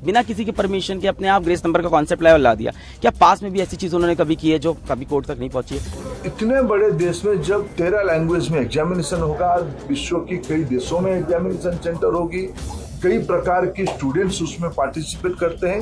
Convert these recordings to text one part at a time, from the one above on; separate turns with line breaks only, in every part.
बिना किसी के परमिशन के अपने आप ग्रेस नंबर का कॉन्सेप्ट लेवल ला दिया। क्या पास में भी ऐसी चीज उन्होंने कभी की है जो कभी कोर्ट तक नहीं पहुंची है?
इतने बड़े देश में जब 13 लैंग्वेज में एग्जामिनेशन होगा, विश्व की कई देशों में एग्जामिनेशन सेंटर होगी, कई प्रकार के स्टूडेंट्स उसमें पार्टिसिपेट करते हैं,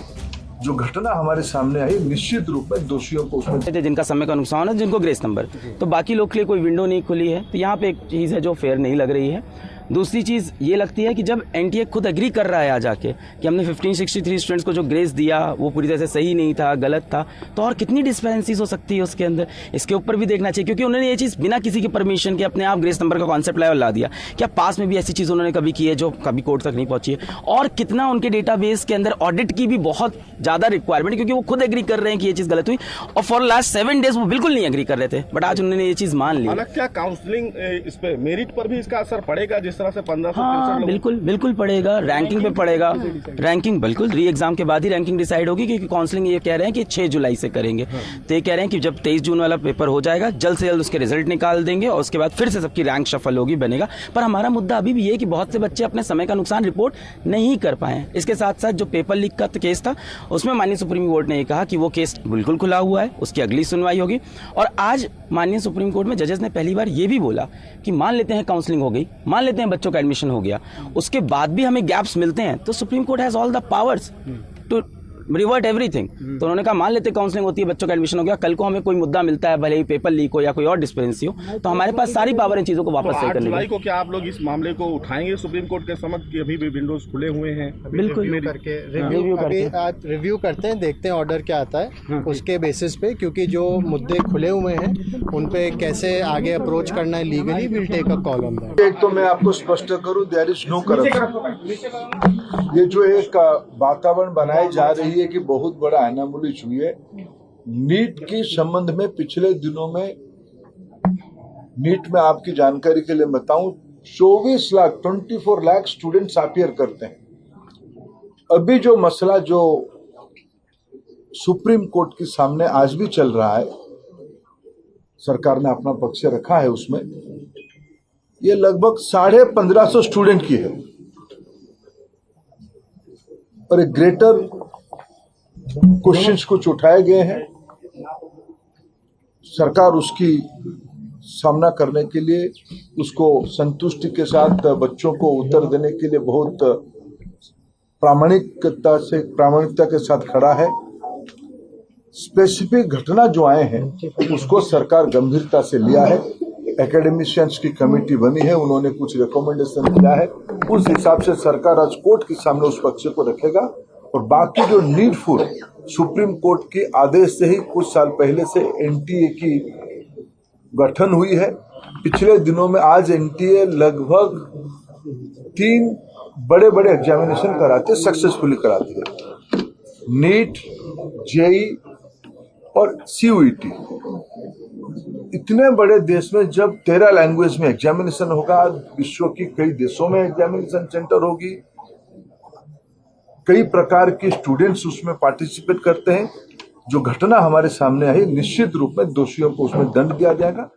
जो घटना हमारे सामने आई निश्चित रूप में दोषियों को उसमें
जिनका समय का नुकसान है, जिनको ग्रेस नंबर, तो बाकी लोग के लिए कोई विंडो नहीं खुली है। तो यहाँ पे एक चीज़ है जो फेयर नहीं लग रही है। दूसरी चीज़ ये लगती है कि जब एनटीए खुद एग्री कर रहा है आ जाके कि हमने 1563 स्टूडेंट्स को जो ग्रेस दिया वो पूरी तरह से सही नहीं था, गलत था, तो और कितनी डिस्पेरेंसीज हो सकती है उसके अंदर, इसके ऊपर भी देखना चाहिए। क्योंकि उन्होंने ये चीज़ बिना किसी के परमिशन के अपने आप ग्रेस नंबर का कॉन्सेप्ट लेवल ला दिया। क्या पास में भी ऐसी चीज़ उन्होंने कभी की है जो कभी कोर्ट तक नहीं पहुंची है? और कितना उनके डेटाबेस के अंदर ऑडिट की भी बहुत ज़्यादा रिक्वायरमेंट, क्योंकि वो खुद एग्री कर रहे हैं कि ये चीज़ गलत हुई और फॉर लास्ट 7 डेज वो बिल्कुल नहीं एग्री कर रहे थे, बट आज उन्होंने ये चीज़ मान ली।
हालांकि क्या काउंसलिंग इस पे मेरिट पर भी इसका असर पड़ेगा, जिस तरह से 1500
बिल्कुल पड़ेगा, रैंकिंग पे पड़ेगा। रैंकिंग बिल्कुल री एग्जाम के बाद ही रैंकिंग डिसाइड होगी, क्योंकि काउंसलिंग ये कह रहे हैं कि 6 जुलाई से करेंगे। तो ये कह रहे हैं कि जब 23 जून वाला पेपर हो जाएगा, जल्द से जल्द उसके रिजल्ट निकाल देंगे और उसके बाद फिर से सबकी रैंक शफल होगी, बनेगा। पर हमारा मुद्दा अभी भी ये कि बहुत से बच्चे अपने समय का नुकसान रिपोर्ट नहीं कर पाए। इसके साथ साथ जो पेपर लीक का केस था, उसमें माननीय सुप्रीम कोर्ट ने ये कहा कि वो केस बिल्कुल खुला हुआ है, उसकी अगली सुनवाई होगी। और आज माननीय सुप्रीम कोर्ट में जजेस ने पहली बार ये भी बोला कि मान लेते हैं काउंसलिंग हो गई, मान लेते हैं बच्चों का एडमिशन हो गया, उसके बाद भी हमें गैप्स मिलते हैं, तो supreme court has all the powers to revert everything. तो उन्होंने कहा मान लेते काउंसलिंग होती है, बच्चों का एडमिशन हो गया, कल को हमें कोई मुद्दा मिलता है, भले ही पेपर लीक हो या कोई और डिस्पेरेंसी हो, तो हमारे पास सारी पावर इन चीजों को वापस सही करने की।
को क्या आप लोग इस मामले को उठाएंगे सुप्रीम कोर्ट के समक्ष कि अभी भी विंडोज खुले हुए हैं?
बिल्कुल
रिव्यू करते हैं, देखते हैं ऑर्डर क्या आता है उसके बेसिस पे, क्योंकि जो मुद्दे खुले हुए हैं उन पे कैसे आगे अप्रोच करना है legally, will take a call on that.
एक तो मैं आपको स्पष्ट करूं, देयर इज नो करप्शन। ये जो एक वातावरण बनाई जा रही है कि बहुत बड़ा एनामुलिश हुई है नीट के संबंध में, पिछले दिनों में नीट में आपकी जानकारी के लिए बताऊं 24 लाख स्टूडेंट्स अपीयर करते हैं। अभी जो मसला जो सुप्रीम कोर्ट के सामने आज भी चल रहा है, सरकार ने अपना पक्ष रखा है उसमें, ये लगभग 1550 स्टूडेंट की है और एक ग्रेटर क्वेश्चंस कुछ उठाए गए हैं। सरकार उसकी सामना करने के लिए, उसको संतुष्टि के साथ बच्चों को उत्तर देने के लिए बहुत प्रामाणिकता के साथ खड़ा है। स्पेसिफिक घटना जो आए हैं उसको सरकार गंभीरता से लिया है। एकेडमिशियंस की कमेटी बनी है, उन्होंने कुछ रिकमेंडेशन किया है, उस हिसाब से सरकार आज कोर्ट के सामने उस पक्ष को रखेगा। और बाकी जो नीडफुल, सुप्रीम कोर्ट के आदेश से ही कुछ साल पहले से एनटीए की गठन हुई है। पिछले दिनों में आज एनटीए लगभग 3 बड़े बड़े एग्जामिनेशन कराते, सक्सेसफुली कराती है, नीट, जेई और सीयूईटी। इतने बड़े देश में जब 13 लैंग्वेज में एग्जामिनेशन होगा, विश्व की कई देशों में एग्जामिनेशन सेंटर होगी, कई प्रकार के स्टूडेंट्स उसमें पार्टिसिपेट करते हैं, जो घटना हमारे सामने आई निश्चित रूप में दोषियों को उसमें दंड दिया जाएगा।